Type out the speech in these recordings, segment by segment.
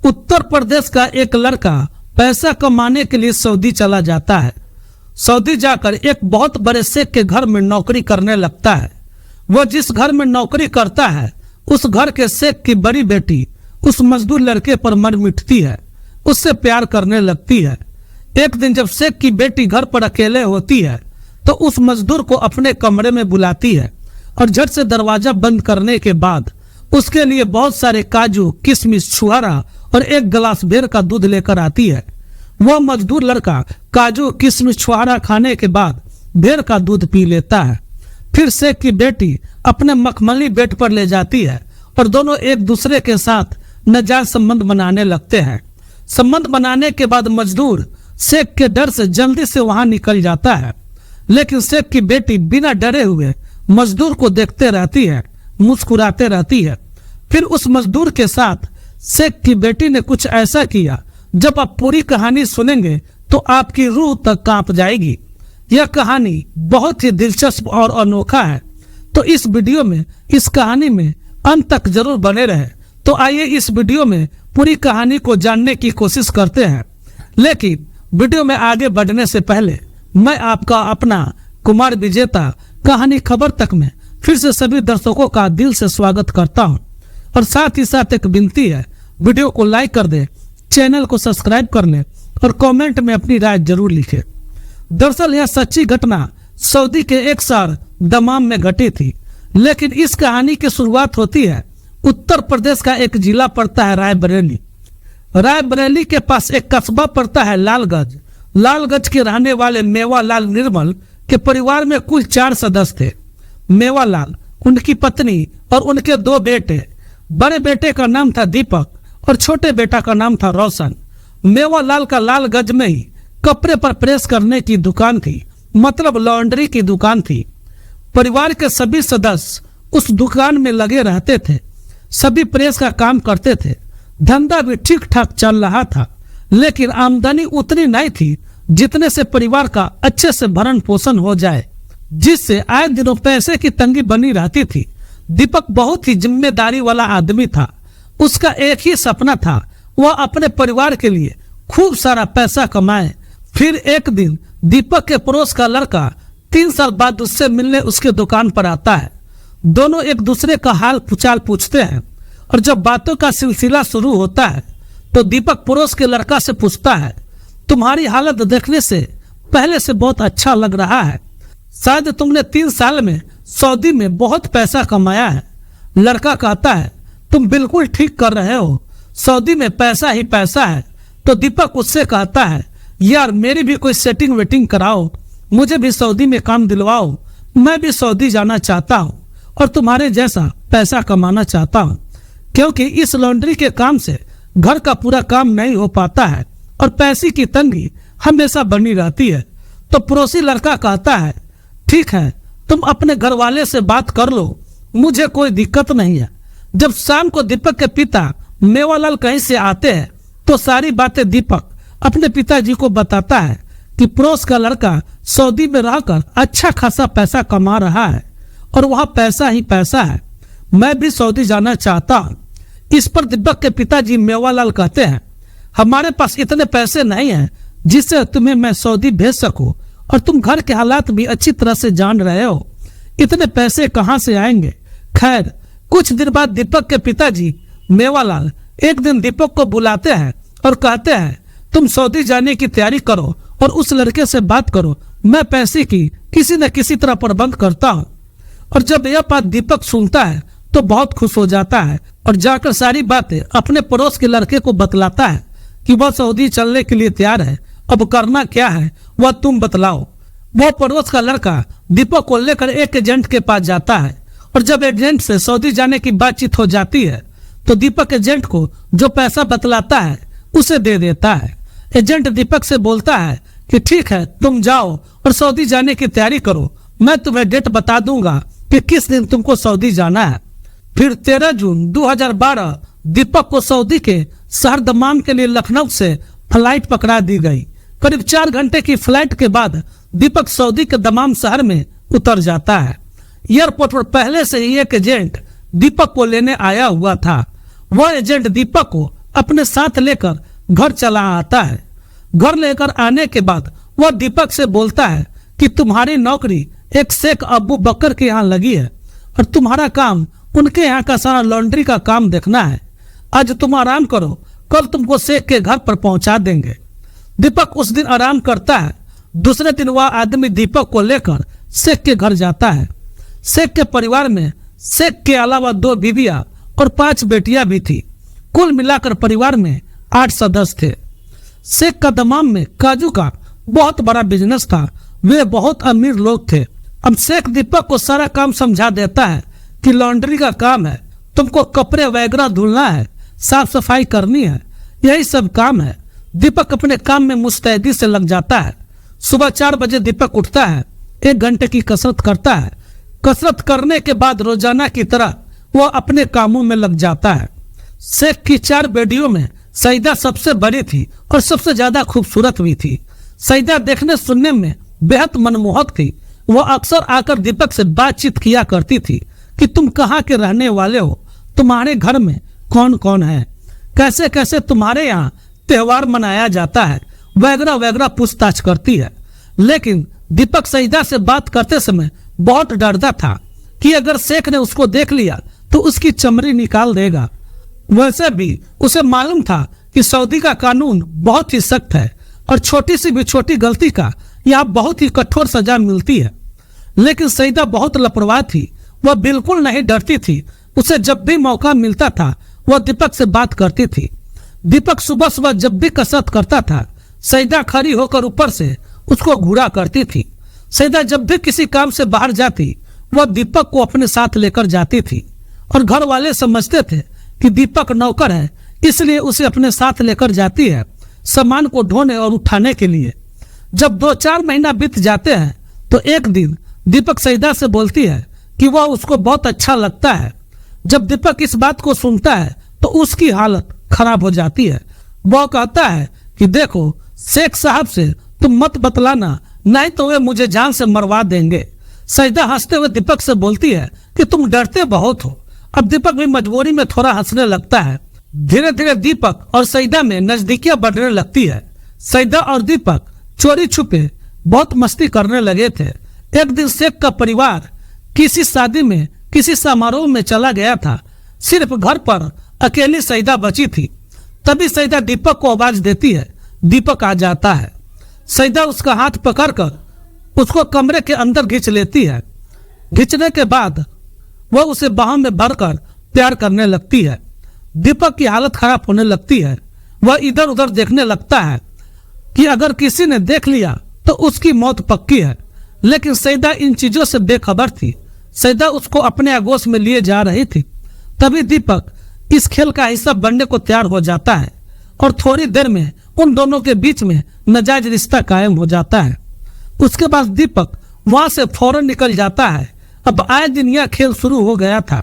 उत्तर प्रदेश का एक लड़का पैसा कमाने के लिए सऊदी चला जाता है। सऊदी जाकर एक बहुत बड़े शेख के घर में नौकरी करने लगता है। वह जिस घर में नौकरी करता है उस घर के शेख की बड़ी बेटी उस मजदूर लड़के पर मर मिटती है, उससे प्यार करने लगती है। एक दिन जब शेख की बेटी घर पर अकेले होती है तो उस मजदूर को अपने कमरे में बुलाती है और झट से दरवाजा बंद करने के बाद उसके लिए बहुत सारे काजू, किशमिश, छुहारा और एक गिलास बेर का दूध लेकर आती है। वह मजदूर लड़का काजू, किशमिश, छुहारा खाने के बाद बेर का दूध पी लेता है। फिर शेख की बेटी अपने मखमली बेड पर ले जाती है और दोनों एक दूसरे के साथ नाजायज संबंध बनाने लगते हैं। संबंध बनाने के बाद मजदूर शेख के डर से जल्दी से वहां निकल जाता है, लेकिन शेख की बेटी बिना डरे हुए मजदूर को देखते रहती है, मुस्कुराते रहती है। फिर उस मजदूर के साथ शेख की बेटी ने कुछ ऐसा किया, जब आप पूरी कहानी सुनेंगे तो आपकी रूह तक कांप जाएगी। यह कहानी बहुत ही दिलचस्प और अनोखा है, तो इस वीडियो में इस कहानी में अंत तक जरूर बने रहे। तो आइए इस वीडियो में पूरी कहानी को जानने की कोशिश करते हैं। लेकिन वीडियो में आगे बढ़ने से पहले मैं आपका अपना कुमार विजेता कहानी खबर तक में फिर से सभी दर्शकों का दिल से स्वागत करता हूं और साथ ही साथ एक विनती है, वीडियो को लाइक कर दे, चैनल को सब्सक्राइब कर ले और कमेंट में अपनी राय जरूर लिखे। दरअसल यह सच्ची घटना सऊदी के एक शहर दमाम में घटी थी, लेकिन इस कहानी की शुरुआत होती है उत्तर प्रदेश का एक जिला पड़ता है रायबरेली। रायबरेली के पास एक कस्बा पड़ता है लालगंज। लालगंज के रहने वाले मेवालाल निर्मल के परिवार में कुल 4 सदस्य थे। मेवालाल, उनकी पत्नी और उनके 2 बेटे। बड़े बेटे का नाम था दीपक और छोटे बेटा का नाम था रोशन। मेवालाल का लालगंज में ही कपड़े पर प्रेस करने की दुकान थी, मतलब लॉन्ड्री की दुकान थी। परिवार के सभी सदस्य उस दुकान में लगे रहते थे, सभी प्रेस का काम करते थे। धंधा भी ठीक ठाक चल रहा था, लेकिन आमदनी उतनी नहीं थी जितने से परिवार का अच्छे से भरण पोषण हो जाए, जिससे आए दिनों पैसे की तंगी बनी रहती थी। दीपक बहुत ही जिम्मेदारी वाला आदमी था। उसका एक ही सपना था, वह अपने परिवार के लिए खूब सारा पैसा कमाए। फिर एक दिन दीपक के पड़ोस का लड़का 3 साल बाद उससे मिलने उसके दुकान पर आता है। दोनों एक दूसरे का हाल पुचाल पूछते हैं और जब बातों का सिलसिला शुरू होता है तो दीपक पड़ोस के लड़का से पूछता है, तुम्हारी हालत देखने से पहले से बहुत अच्छा लग रहा है, शायद तुमने 3 साल में सऊदी में बहुत पैसा कमाया है। लड़का कहता है, तुम बिल्कुल ठीक कर रहे हो, सऊदी में पैसा ही पैसा है। तो दीपक उससे कहता है, यार मेरी भी कोई सेटिंग वेटिंग कराओ, मुझे भी सऊदी में काम दिलवाओ, मैं भी सऊदी जाना चाहता हूँ और तुम्हारे जैसा पैसा कमाना चाहता हूँ, क्योंकि इस लॉन्ड्री के काम से घर का पूरा काम नहीं हो पाता है और पैसे की तंगी हमेशा बनी रहती है। तो पड़ोसी लड़का कहता है, ठीक है, तुम अपने घर वाले से बात कर लो, मुझे कोई दिक्कत नहीं है। जब शाम को दीपक के पिता मेवालाल कहीं से आते हैं तो सारी बातें दीपक अपने पिताजी को बताता है कि पड़ोस का लड़का सऊदी में रहकर अच्छा खासा पैसा कमा रहा है और वहाँ पैसा ही पैसा है, मैं भी सऊदी जाना चाहता हूँ। इस पर दीपक के पिताजी मेवालाल कहते हैं, हमारे पास इतने पैसे नहीं हैं जिससे तुम्हें मैं सऊदी भेज सकूं और तुम घर के हालात भी अच्छी तरह से जान रहे हो, इतने पैसे कहाँ से आएंगे। खैर, कुछ दिन बाद दीपक के पिताजी मेवालाल एक दिन दीपक को बुलाते हैं और कहते हैं, तुम सऊदी जाने की तैयारी करो और उस लड़के से बात करो, मैं पैसे की किसी न किसी तरह प्रबंध करता हूँ। और जब यह बात दीपक सुनता है तो बहुत खुश हो जाता है और जाकर सारी बातें अपने पड़ोस के लड़के को बतलाता है कि वह सऊदी चलने के लिए तैयार है, अब करना क्या है वह तुम बतलाओ। वह पड़ोस का लड़का दीपक को लेकर एक एजेंट के पास जाता है और जब एजेंट से सऊदी जाने की बातचीत हो जाती है तो दीपक एजेंट को जो पैसा बतलाता है उसे दे देता है। एजेंट दीपक से बोलता है कि ठीक है, तुम जाओ और सऊदी जाने की तैयारी करो, मैं तुम्हें डेट बता दूंगा कि किस दिन तुमको सऊदी जाना है। फिर 13 जून 2012 दीपक को सऊदी के शहर दमाम के लिए लखनऊ से फ्लाइट पकड़ा दी गई। करीब 4 घंटे की फ्लाइट के बाद दीपक सऊदी के दमाम शहर में उतर जाता है। एयरपोर्ट पर पहले से ही एक एजेंट दीपक को लेने आया हुआ था। वह एजेंट दीपक को अपने साथ लेकर घर चला आता है। घर लेकर आने के बाद वह दीपक से बोलता है कि तुम्हारी नौकरी एक शेख अबू बकर के यहाँ लगी है और तुम्हारा काम उनके यहाँ का सारा लॉन्ड्री का काम देखना है। आज तुम आराम करो, कल तुमको शेख के घर पर पहुंचा देंगे। दीपक उस दिन आराम करता है। दूसरे दिन वह आदमी दीपक को लेकर शेख के घर जाता है। शेख के परिवार में शेख के अलावा 2 बीवियां और 5 बेटियां भी थी। कुल मिलाकर परिवार में 8 सदस्य थे। शेख का दमाम में काजू का बहुत बड़ा बिजनेस था। वे बहुत अमीर लोग थे। अब शेख दीपक को सारा काम समझा देता है कि लॉन्ड्री का काम है, तुमको कपड़े वगैरह धुलना है, साफ सफाई करनी है, यही सब काम है। दीपक अपने काम में मुस्तैदी से लग जाता है। सुबह 4 बजे दीपक उठता है, 1 घंटे की कसरत करता है। कसरत करने के बाद रोजाना की तरह वह अपने कामों में लग जाता है। शेख की 4 बेटियों में सईदा सबसे बड़ी थी और सबसे ज्यादा खूबसूरत भी थी। सईदा देखने सुनने में बेहद मनमोहक थी। वह अक्सर आकर दीपक से बातचीत किया करती थी कि तुम कहाँ के रहने वाले हो, तुम्हारे घर में कौन कौन है, कैसे कैसे तुम्हारे यहाँ त्योहार मनाया जाता है, वगैरह वगैरह पूछताछ करती है। लेकिन दीपक सईदा से बात करते समय बहुत डरता था कि अगर शेख ने उसको देख लिया तो उसकी चमड़ी निकाल देगा। वैसे भी उसे मालूम था कि सऊदी का कानून बहुत ही सख्त है और छोटी सी भी छोटी गलती का यहाँ बहुत ही कठोर सजा मिलती है। लेकिन सईदा बहुत लापरवाह थी। वह बिल्कुल नहीं डरती थी। उसे जब भी मौका मिलता था वह दीपक से बात करती थी। दीपक सुबह सुबह जब भी कसरत करता था, सईदा खड़ी होकर ऊपर से उसको घूरा करती थी। सईदा जब भी किसी काम से बाहर जाती वह दीपक को अपने साथ लेकर जाती थी और घर वाले समझते थे कि दीपक नौकर है, इसलिए उसे अपने साथ लेकर जाती है सामान को ढोने और उठाने के लिए। जब 2-4 महीना बीत जाते हैं तो एक दिन दीपक सईदा से बोलती है कि वह उसको बहुत अच्छा लगता है। जब दीपक इस बात को सुनता है तो उसकी हालत खराब हो जाती है। वह कहता है कि देखो शेख साहब से तुम मत बतलाना, नहीं तो वे मुझे जान से मरवा देंगे। सईदा हंसते हुए दीपक से बोलती है कि तुम डरते बहुत हो। अब दीपक भी मजबूरी में थोड़ा हंसने लगता है। धीरे धीरे दीपक और सईदा में नजदीकियां बढ़ने लगती है। सईदा और दीपक चोरी छुपे बहुत मस्ती करने लगे थे। एक दिन शेख का परिवार किसी शादी में किसी समारोह में चला गया था। सिर्फ घर पर अकेली सईदा बची थी। तभी सईदा दीपक को आवाज देती है। दीपक आ जाता है। सईदा उसका हाथ पकड़कर उसको कमरे के अंदर खींच लेती है। खींचने के बाद वह उसे बाहों में भरकर प्यार करने लगती है। दीपक की हालत खराब होने लगती है। वह इधर उधर देखने लगता है कि अगर किसी ने देख लिया तो उसकी मौत पक्की है। लेकिन सईदा इन चीजों से बेखबर थी। सईदा उसको अपने आगोश में लिए जा रही थी। तभी दीपक इस खेल का हिस्सा बनने को तैयार हो जाता है और थोड़ी देर में उन दोनों के बीच में नाजायज रिश्ता कायम हो जाता है। उसके बाद दीपक वहां से फौरन निकल जाता है। अब आए दिन यह खेल शुरू हो गया था।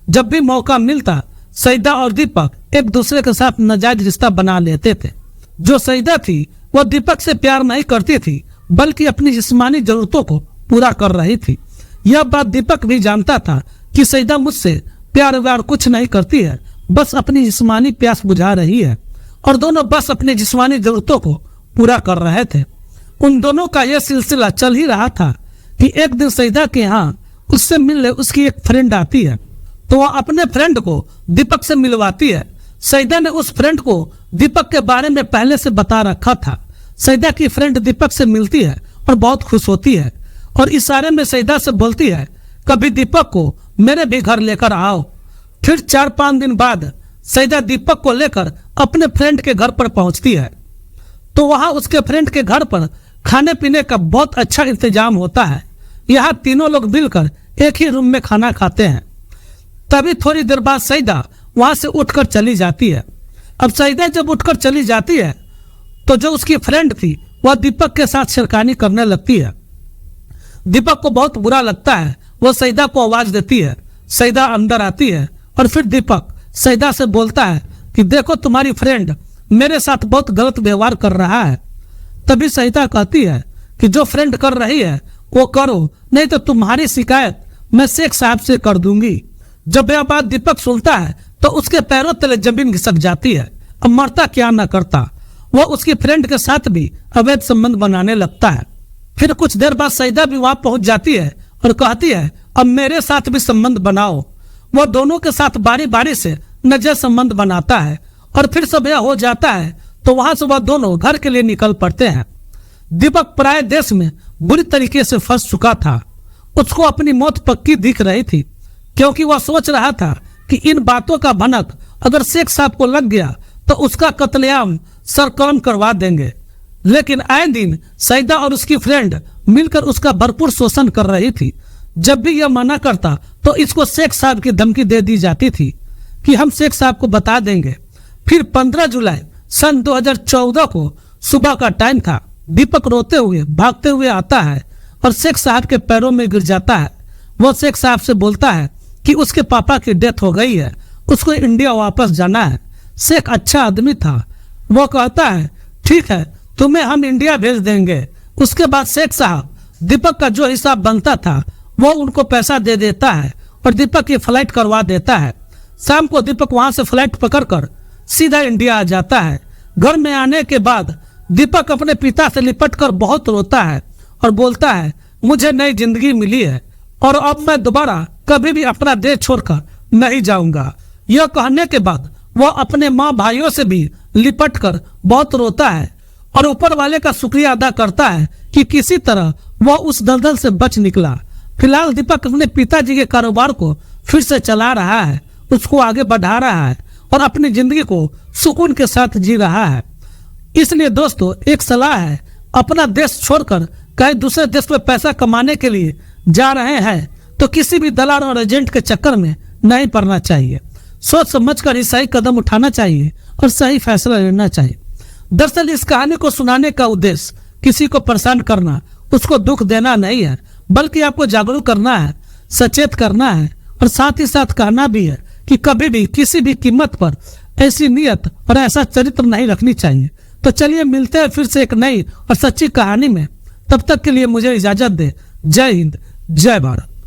जब भी मौका मिलता सईदा और दीपक एक दूसरे के साथ नाजायज रिश्ता बना लेते थे। जो सईदा थी वह दीपक से प्यार नहीं करती थी, बल्कि अपनी जिस्मानी जरूरतों को पूरा कर रही थी। यह बात दीपक भी जानता था कि सईदा मुझसे प्यार व्यार कुछ नहीं करती है, बस अपनी जिस्मानी प्यास बुझा रही है और दोनों बस अपनी जिस्मानी जरूरतों को पूरा कर रहे थे। उन दोनों का यह सिलसिला चल ही रहा था कि एक दिन सईदा के यहाँ उससे मिलने उसकी एक फ्रेंड आती है, तो वह अपने फ्रेंड को दीपक से मिलवाती है। सईदा ने उस फ्रेंड को दीपक के बारे में पहले से बता रखा था। सईदा की फ्रेंड दीपक से मिलती है और बहुत खुश होती है और इशारे में सईदा से बोलती है कभी दीपक को मेरे भी घर लेकर आओ। फिर 4-5 दिन बाद सईदा दीपक को लेकर अपने फ्रेंड के घर पर पहुंचती है। तो वहां उसके फ्रेंड के घर पर खाने पीने का बहुत अच्छा इंतजाम होता है। यहाँ तीनों लोग मिलकर एक ही रूम में खाना खाते हैं। तभी थोड़ी देर बाद सईदा वहां से उठकर चली जाती है। अब सईदा जब उठकर चली जाती है तो जो उसकी फ्रेंड थी वह दीपक के साथ छेड़खानी करने लगती है। दीपक को बहुत बुरा लगता है। वह सईदा को आवाज देती है। सईदा अंदर आती है और फिर दीपक सईदा से बोलता है कि देखो तुम्हारी फ्रेंड मेरे साथ बहुत गलत व्यवहार कर रहा है। तभी सईदा कहती है कि जो फ्रेंड कर रही है वो करो, नहीं तो तुम्हारी शिकायत मैं शेख साहब से कर दूंगी। जब यह बात दीपक सुनता है तो उसके पैरों तले जमीन खिसक जाती है। अब मरता क्या न करता, वह उसकी फ्रेंड के साथ भी अवैध संबंध बनाने लगता है। फिर कुछ देर बाद सईदा भी वहां पहुंच जाती है और कहती है अब मेरे साथ भी संबंध बनाओ। वह दोनों के साथ बारी बारी से नजर संबंध बनाता है और फिर सुबह हो जाता है तो वहां से वह दोनों घर के लिए निकल पड़ते हैं। दीपक पराये देश में बुरी तरीके से फंस चुका था। उसको अपनी मौत पक्की दिख रही थी, क्योंकि वह सोच रहा था कि इन बातों का भनक अगर शेख साहब को लग गया तो उसका कत्लेआम सरकर्म करवा देंगे। लेकिन आए दिन सईदा और उसकी फ्रेंड मिलकर उसका भरपूर शोषण कर रही थी। जब भी यह मना करता तो इसको शेख साहब की धमकी दे दी जाती थी कि हम शेख साहब को बता देंगे। फिर 15 जुलाई सन 2014 को सुबह का टाइम था। दीपक रोते हुए भागते हुए आता है और शेख साहब के पैरों में गिर जाता है। वो शेख साहब से बोलता है कि उसके पापा की डेथ हो गई है, उसको इंडिया वापस जाना है। शेख अच्छा आदमी था। वो कहता है ठीक है, तुम्हें हम इंडिया भेज देंगे। उसके बाद शेख साहब दीपक का जो हिसाब बनता था वो उनको पैसा दे देता है और दीपक की फ्लाइट करवा देता है। शाम को दीपक वहां से फ्लाइट पकड़कर सीधा इंडिया आ जाता है। घर में आने के बाद दीपक अपने पिता से लिपटकर बहुत रोता है और बोलता है मुझे नई जिंदगी मिली है और अब मैं दोबारा कभी भी अपना देश छोड़कर नहीं जाऊंगा। यह कहने के बाद वह अपने माँ भाइयों से भी लिपटकर बहुत रोता है और ऊपर वाले का शुक्रिया अदा करता है कि किसी तरह वह उस दलदल से बच निकला। फिलहाल दीपक अपने पिताजी के कारोबार को फिर से चला रहा है, उसको आगे बढ़ा रहा है और अपनी जिंदगी को सुकून के साथ जी रहा है। इसलिए दोस्तों एक सलाह है, अपना देश छोड़कर कहीं दूसरे देश में पैसा कमाने के लिए जा रहे हैं तो किसी भी दलाल और एजेंट के चक्कर में नहीं पड़ना चाहिए। सोच समझकर ही सही कदम उठाना चाहिए और सही फैसला लेना चाहिए। दरअसल इस कहानी को सुनाने का उद्देश्य किसी को परेशान करना, उसको दुख देना नहीं है, बल्कि आपको जागरूक करना है, सचेत करना है और साथ ही साथ कहना भी है कि कभी भी किसी भी कीमत पर ऐसी नीयत और ऐसा चरित्र नहीं रखनी चाहिए। तो चलिए मिलते हैं फिर से एक नई और सच्ची कहानी में। तब तक के लिए मुझे इजाजत दे। जय हिंद, जय भारत।